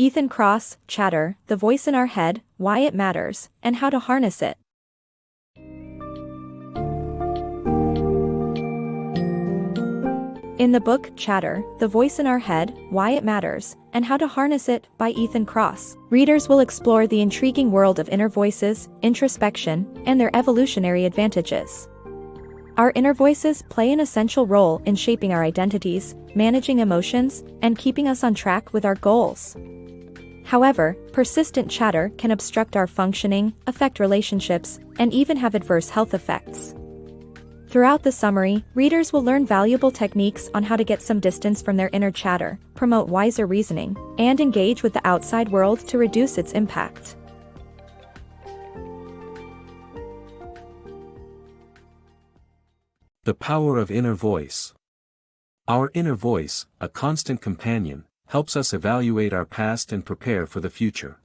Ethan Kross, Chatter, The Voice in Our Head, Why It Matters, and How to Harness It. In the book Chatter, The Voice in Our Head, Why It Matters, and How to Harness It by Ethan Kross, readers will explore the intriguing world of inner voices, introspection, and their evolutionary advantages. Our inner voices play an essential role in shaping our identities, managing emotions, and keeping us on track with our goals. However, persistent chatter can obstruct our functioning, affect relationships, and even have adverse health effects. Throughout the summary, readers will learn valuable techniques on how to get some distance from their inner chatter, promote wiser reasoning, and engage with the outside world to reduce its impact. The power of inner voice. Our inner voice, a constant companion, helps us evaluate our past and prepare for the future.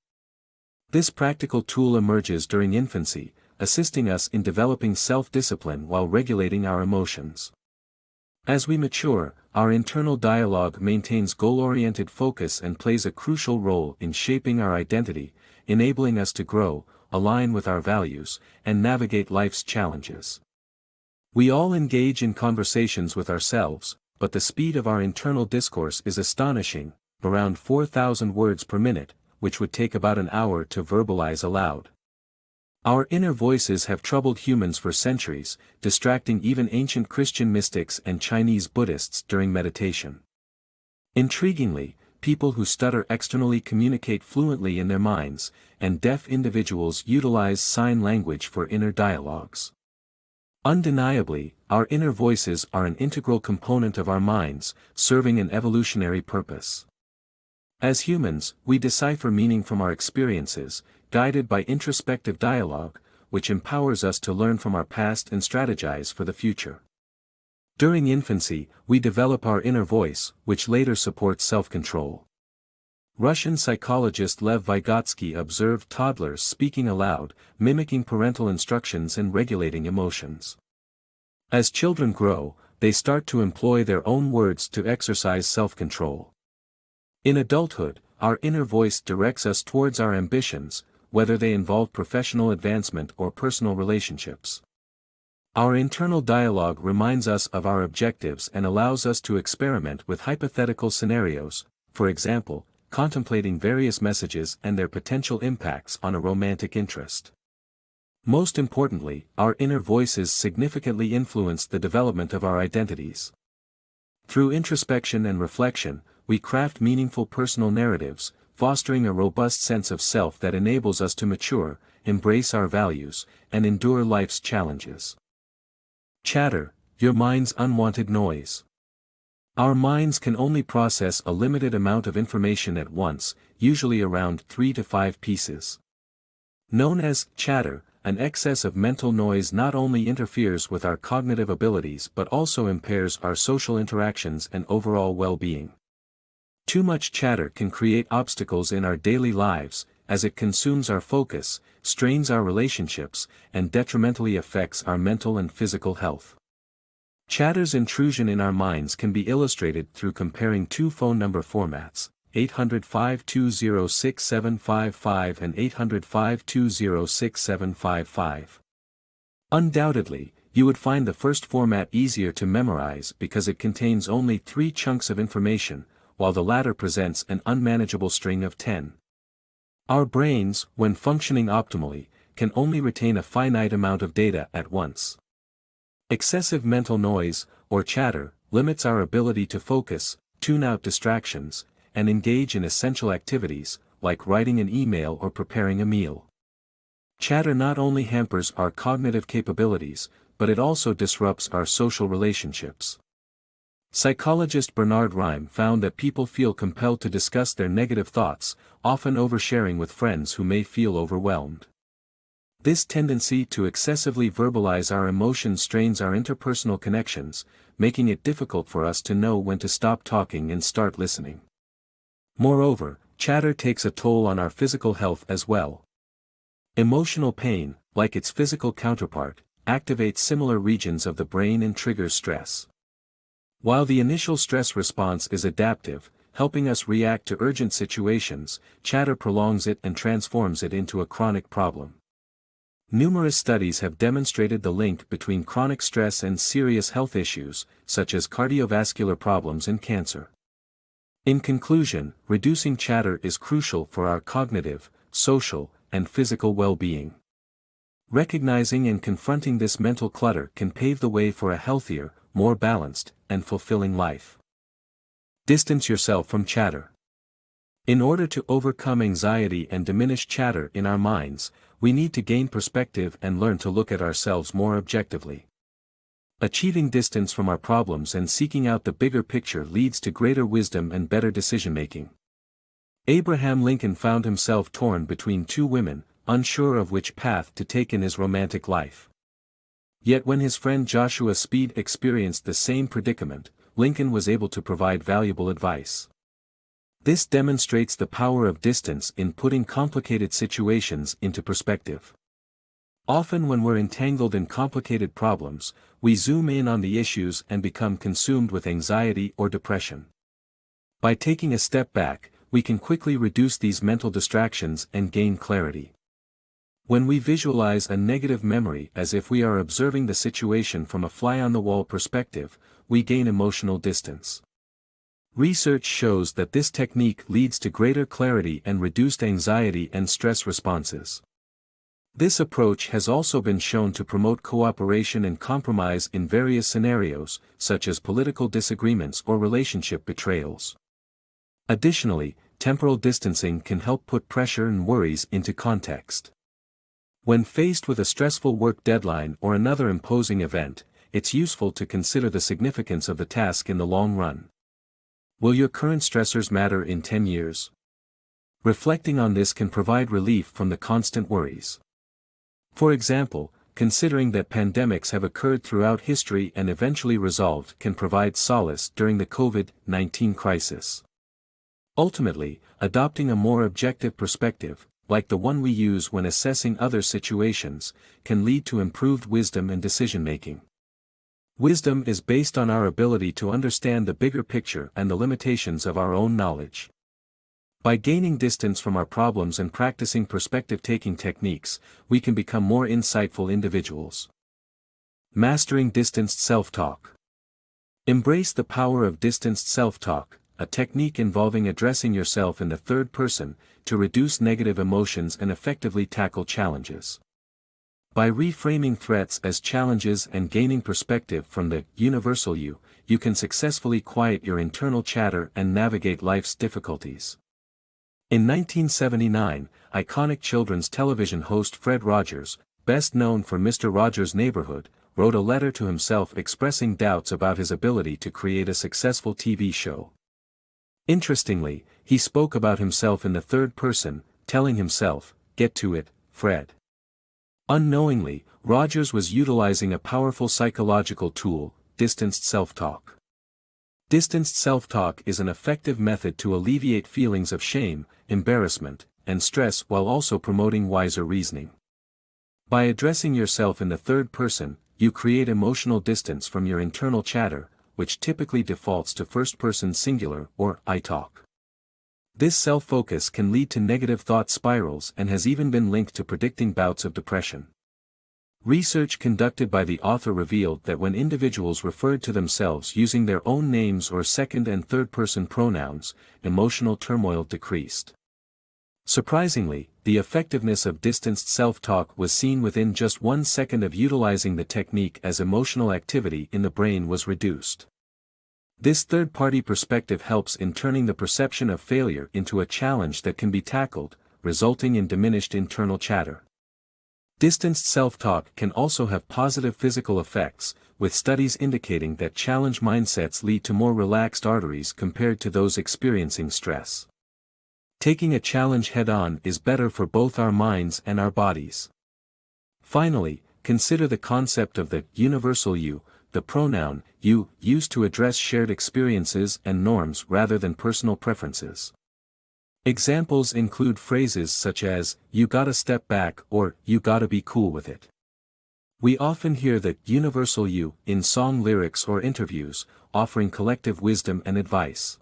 This practical tool emerges during infancy, assisting us in developing self-discipline while regulating our emotions. As we mature, our internal dialogue maintains goal-oriented focus and plays a crucial role in shaping our identity, enabling us to grow, align with our values, and navigate life's challenges. We all engage in conversations with ourselves, but the speed of our internal discourse is astonishing, around 4,000 words per minute, which would take about an hour to verbalize aloud. Our inner voices have troubled humans for centuries, distracting even ancient Christian mystics and Chinese Buddhists during meditation. Intriguingly, people who stutter externally communicate fluently in their minds, and deaf individuals utilize sign language for inner dialogues. Undeniably, our inner voices are an integral component of our minds, serving an evolutionary purpose. As humans, we decipher meaning from our experiences, guided by introspective dialogue, which empowers us to learn from our past and strategize for the future. During infancy, we develop our inner voice, which later supports self-control. Russian psychologist Lev Vygotsky observed toddlers speaking aloud, mimicking parental instructions and regulating emotions. As children grow, they start to employ their own words to exercise self-control. In adulthood, our inner voice directs us towards our ambitions, whether they involve professional advancement or personal relationships. Our internal dialogue reminds us of our objectives and allows us to experiment with hypothetical scenarios, for example, contemplating various messages and their potential impacts on a romantic interest. Most importantly, our inner voices significantly influence the development of our identities. Through introspection and reflection, we craft meaningful personal narratives, fostering a robust sense of self that enables us to mature, embrace our values, and endure life's challenges. Chatter, your mind's unwanted noise. Our minds can only process a limited amount of information at once, usually around 3 to 5 pieces. Known as chatter, an excess of mental noise not only interferes with our cognitive abilities but also impairs our social interactions and overall well-being. Too much chatter can create obstacles in our daily lives, as it consumes our focus, strains our relationships, and detrimentally affects our mental and physical health. Chatter's intrusion in our minds can be illustrated through comparing two phone number formats, 800-520-6755 and 800-520-6755. Undoubtedly, you would find the first format easier to memorize because it contains only 3 chunks of information, while the latter presents an unmanageable string of 10. Our brains, when functioning optimally, can only retain a finite amount of data at once. Excessive mental noise, or chatter, limits our ability to focus, tune out distractions, and engage in essential activities, like writing an email or preparing a meal. Chatter not only hampers our cognitive capabilities, but it also disrupts our social relationships. Psychologist Bernard Rhyme found that people feel compelled to discuss their negative thoughts, often oversharing with friends who may feel overwhelmed. This tendency to excessively verbalize our emotions strains our interpersonal connections, making it difficult for us to know when to stop talking and start listening. Moreover, chatter takes a toll on our physical health as well. Emotional pain, like its physical counterpart, activates similar regions of the brain and triggers stress. While the initial stress response is adaptive, helping us react to urgent situations. Chatter prolongs it and transforms it into a chronic problem. Numerous studies have demonstrated the link between chronic stress and serious health issues, such as cardiovascular problems and cancer. In conclusion, reducing chatter is crucial for our cognitive, social, and physical well-being. Recognizing and confronting this mental clutter can pave the way for a healthier, more balanced, and fulfilling life. Distance yourself from chatter. In order to overcome anxiety and diminish chatter in our minds, we need to gain perspective and learn to look at ourselves more objectively. Achieving distance from our problems and seeking out the bigger picture leads to greater wisdom and better decision-making. Abraham Lincoln found himself torn between two women, unsure of which path to take in his romantic life. Yet when his friend Joshua Speed experienced the same predicament, Lincoln was able to provide valuable advice. This demonstrates the power of distance in putting complicated situations into perspective. Often when we're entangled in complicated problems, we zoom in on the issues and become consumed with anxiety or depression. By taking a step back, we can quickly reduce these mental distractions and gain clarity. When we visualize a negative memory as if we are observing the situation from a fly-on-the-wall perspective, we gain emotional distance. Research shows that this technique leads to greater clarity and reduced anxiety and stress responses. This approach has also been shown to promote cooperation and compromise in various scenarios, such as political disagreements or relationship betrayals. Additionally, temporal distancing can help put pressure and worries into context. When faced with a stressful work deadline or another imposing event, it's useful to consider the significance of the task in the long run. Will your current stressors matter in 10 years? Reflecting on this can provide relief from the constant worries. For example, considering that pandemics have occurred throughout history and eventually resolved can provide solace during the COVID-19 crisis. Ultimately, adopting a more objective perspective, like the one we use when assessing other situations, can lead to improved wisdom and decision-making. Wisdom is based on our ability to understand the bigger picture and the limitations of our own knowledge. By gaining distance from our problems and practicing perspective-taking techniques, we can become more insightful individuals. Mastering distanced self-talk. Embrace the power of distanced self-talk, a technique involving addressing yourself in the third person, to reduce negative emotions and effectively tackle challenges. By reframing threats as challenges and gaining perspective from the universal you, you can successfully quiet your internal chatter and navigate life's difficulties. In 1979, iconic children's television host Fred Rogers, best known for Mr. Rogers' Neighborhood, wrote a letter to himself expressing doubts about his ability to create a successful TV show. Interestingly, he spoke about himself in the third person, telling himself, "Get to it, Fred." Unknowingly, Rogers was utilizing a powerful psychological tool, distanced self-talk. Distanced self-talk is an effective method to alleviate feelings of shame, embarrassment, and stress while also promoting wiser reasoning. By addressing yourself in the third person, you create emotional distance from your internal chatter, which typically defaults to first-person singular or I talk. This self-focus can lead to negative thought spirals and has even been linked to predicting bouts of depression. Research conducted by the author revealed that when individuals referred to themselves using their own names or second and third-person pronouns, emotional turmoil decreased. Surprisingly, the effectiveness of distanced self-talk was seen within just 1 second of utilizing the technique as emotional activity in the brain was reduced. This third-party perspective helps in turning the perception of failure into a challenge that can be tackled, resulting in diminished internal chatter. Distanced self-talk can also have positive physical effects, with studies indicating that challenge mindsets lead to more relaxed arteries compared to those experiencing stress. Taking a challenge head-on is better for both our minds and our bodies. Finally, consider the concept of the universal you, the pronoun you, used to address shared experiences and norms rather than personal preferences. Examples include phrases such as, "You gotta step back" or "You gotta be cool with it." We often hear the universal you in song lyrics or interviews, offering collective wisdom and advice.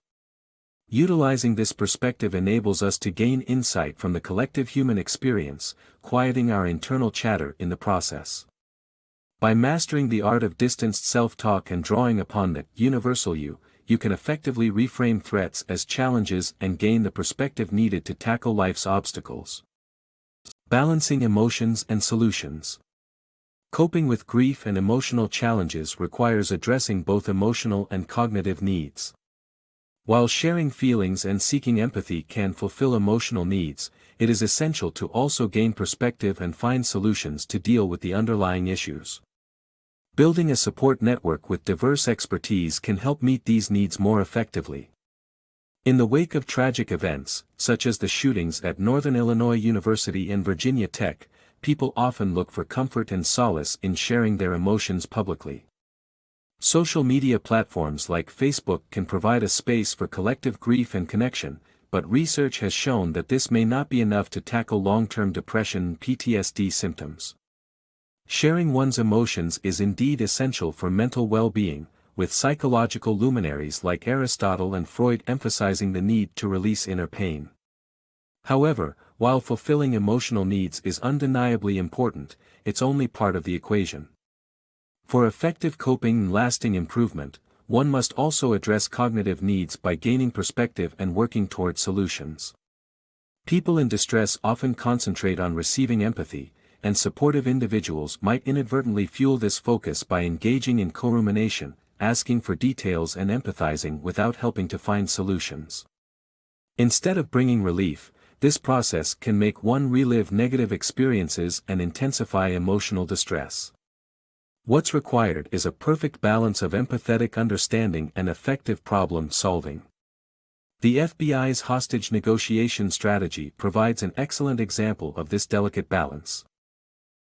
Utilizing this perspective enables us to gain insight from the collective human experience, quieting our internal chatter in the process. By mastering the art of distanced self-talk and drawing upon the universal you can effectively reframe threats as challenges and gain the perspective needed to tackle life's obstacles. Balancing emotions and solutions. Coping with grief and emotional challenges requires addressing both emotional and cognitive needs. While sharing feelings and seeking empathy can fulfill emotional needs, it is essential to also gain perspective and find solutions to deal with the underlying issues. Building a support network with diverse expertise can help meet these needs more effectively. In the wake of tragic events, such as the shootings at Northern Illinois University and Virginia Tech, people often look for comfort and solace in sharing their emotions publicly. Social media platforms like Facebook can provide a space for collective grief and connection, but research has shown that this may not be enough to tackle long-term depression and PTSD symptoms. Sharing one's emotions is indeed essential for mental well-being, with psychological luminaries like Aristotle and Freud emphasizing the need to release inner pain. However, while fulfilling emotional needs is undeniably important, it's only part of the equation. For effective coping and lasting improvement, one must also address cognitive needs by gaining perspective and working toward solutions. People in distress often concentrate on receiving empathy, and supportive individuals might inadvertently fuel this focus by engaging in co-rumination, asking for details and empathizing without helping to find solutions. Instead of bringing relief, this process can make one relive negative experiences and intensify emotional distress. What's required is a perfect balance of empathetic understanding and effective problem solving. The FBI's hostage negotiation strategy provides an excellent example of this delicate balance.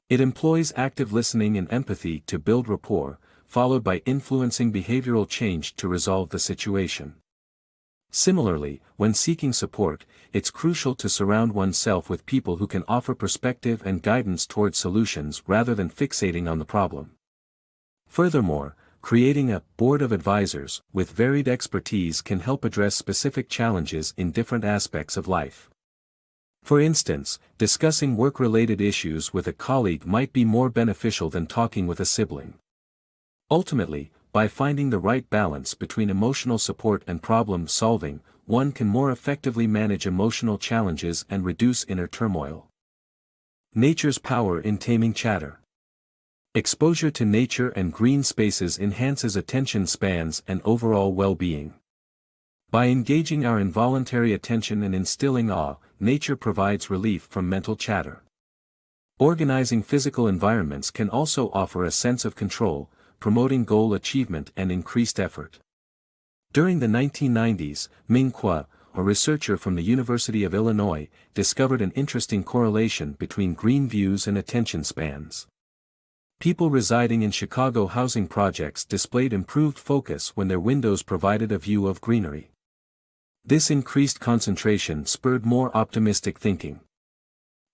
It employs active listening and empathy to build rapport, followed by influencing behavioral change to resolve the situation. Similarly, when seeking support, it's crucial to surround oneself with people who can offer perspective and guidance toward solutions rather than fixating on the problem. Furthermore, creating a board of advisors with varied expertise can help address specific challenges in different aspects of life. For instance, discussing work-related issues with a colleague might be more beneficial than talking with a sibling. Ultimately, by finding the right balance between emotional support and problem solving, one can more effectively manage emotional challenges and reduce inner turmoil. Nature's power in taming chatter. Exposure to nature and green spaces enhances attention spans and overall well-being. By engaging our involuntary attention and instilling awe, nature provides relief from mental chatter. Organizing physical environments can also offer a sense of control, promoting goal achievement and increased effort. During the 1990s, Ming Kuo, a researcher from the University of Illinois, discovered an interesting correlation between green views and attention spans. People residing in Chicago housing projects displayed improved focus when their windows provided a view of greenery. This increased concentration spurred more optimistic thinking.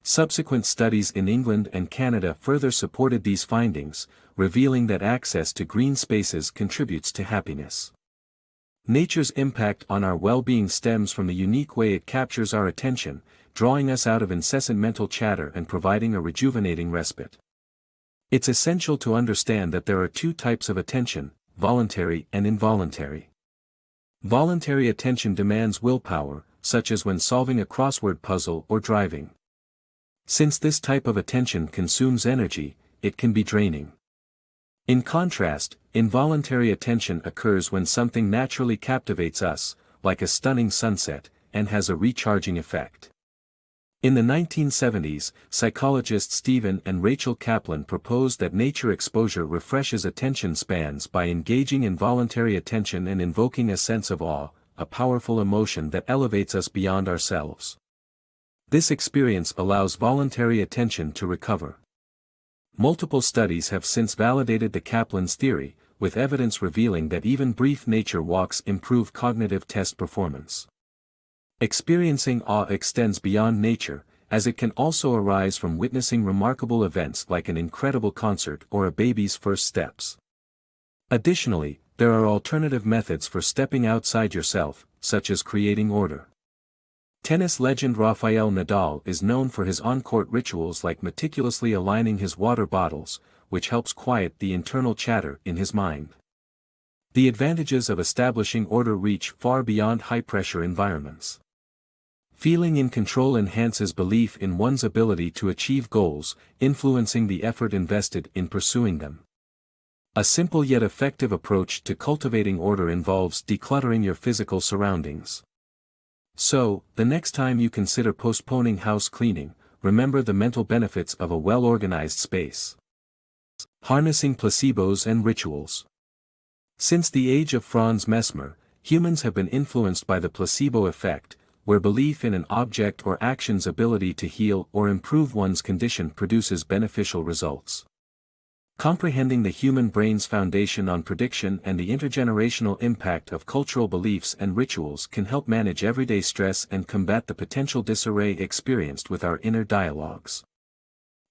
Subsequent studies in England and Canada further supported these findings, revealing that access to green spaces contributes to happiness. Nature's impact on our well-being stems from the unique way it captures our attention, drawing us out of incessant mental chatter and providing a rejuvenating respite. It's essential to understand that there are two types of attention, voluntary and involuntary. Voluntary attention demands willpower, such as when solving a crossword puzzle or driving. Since this type of attention consumes energy, it can be draining. In contrast, involuntary attention occurs when something naturally captivates us, like a stunning sunset, and has a recharging effect. In the 1970s, psychologists Stephen and Rachel Kaplan proposed that nature exposure refreshes attention spans by engaging in voluntary attention and invoking a sense of awe, a powerful emotion that elevates us beyond ourselves. This experience allows voluntary attention to recover. Multiple studies have since validated the Kaplan's theory, with evidence revealing that even brief nature walks improve cognitive test performance. Experiencing awe extends beyond nature, as it can also arise from witnessing remarkable events like an incredible concert or a baby's first steps. Additionally, there are alternative methods for stepping outside yourself, such as creating order. Tennis legend Rafael Nadal is known for his on-court rituals like meticulously aligning his water bottles, which helps quiet the internal chatter in his mind. The advantages of establishing order reach far beyond high-pressure environments. Feeling in control enhances belief in one's ability to achieve goals, influencing the effort invested in pursuing them. A simple yet effective approach to cultivating order involves decluttering your physical surroundings. So, the next time you consider postponing house cleaning, remember the mental benefits of a well-organized space. Harnessing placebos and rituals. Since the age of Franz Mesmer, humans have been influenced by the placebo effect, where belief in an object or action's ability to heal or improve one's condition produces beneficial results. Comprehending the human brain's foundation on prediction and the intergenerational impact of cultural beliefs and rituals can help manage everyday stress and combat the potential disarray experienced with our inner dialogues.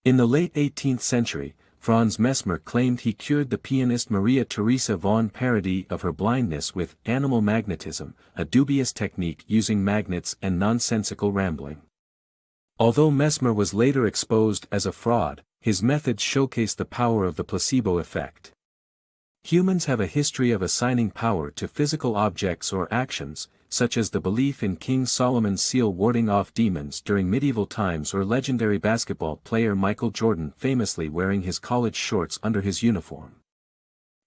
In the late 18th century, Franz Mesmer claimed he cured the pianist Maria Theresa von Paradis of her blindness with animal magnetism, a dubious technique using magnets and nonsensical rambling. Although Mesmer was later exposed as a fraud, his methods showcase the power of the placebo effect. Humans have a history of assigning power to physical objects or actions, such as the belief in King Solomon's seal warding off demons during medieval times or legendary basketball player Michael Jordan famously wearing his college shorts under his uniform.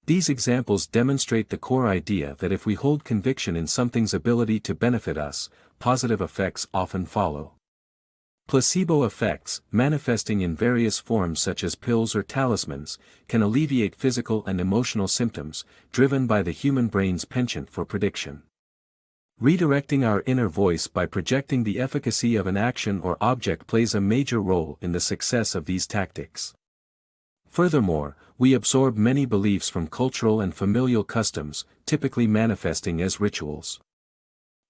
These examples demonstrate the core idea that if we hold conviction in something's ability to benefit us, positive effects often follow. Placebo effects, manifesting in various forms such as pills or talismans, can alleviate physical and emotional symptoms, driven by the human brain's penchant for prediction. Redirecting our inner voice by projecting the efficacy of an action or object plays a major role in the success of these tactics. Furthermore, we absorb many beliefs from cultural and familial customs, typically manifesting as rituals.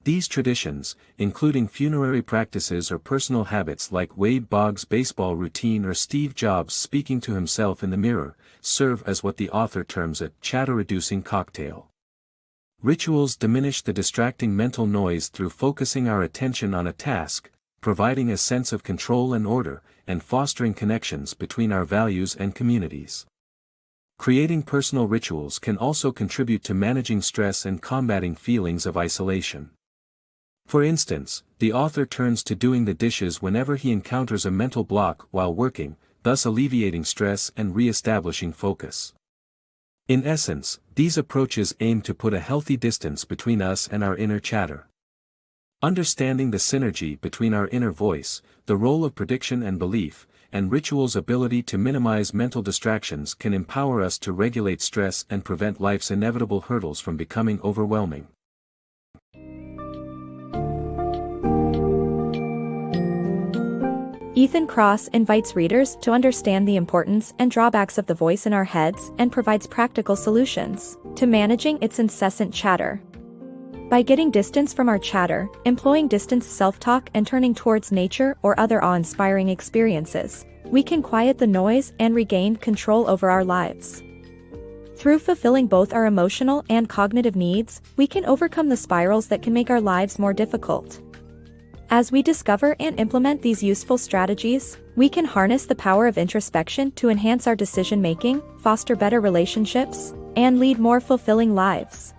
These traditions, including funerary practices or personal habits like Wade Boggs' baseball routine or Steve Jobs speaking to himself in the mirror, serve as what the author terms a chatter-reducing cocktail. Rituals diminish the distracting mental noise through focusing our attention on a task, providing a sense of control and order, and fostering connections between our values and communities. Creating personal rituals can also contribute to managing stress and combating feelings of isolation. For instance, the author turns to doing the dishes whenever he encounters a mental block while working, thus alleviating stress and re-establishing focus. In essence, these approaches aim to put a healthy distance between us and our inner chatter. Understanding the synergy between our inner voice, the role of prediction and belief, and rituals' ability to minimize mental distractions can empower us to regulate stress and prevent life's inevitable hurdles from becoming overwhelming. Ethan Kross invites readers to understand the importance and drawbacks of the voice in our heads and provides practical solutions to managing its incessant chatter. By getting distance from our chatter, employing distanced self-talk and turning towards nature or other awe-inspiring experiences, we can quiet the noise and regain control over our lives. Through fulfilling both our emotional and cognitive needs, we can overcome the spirals that can make our lives more difficult. As we discover and implement these useful strategies, we can harness the power of introspection to enhance our decision-making, foster better relationships, and lead more fulfilling lives.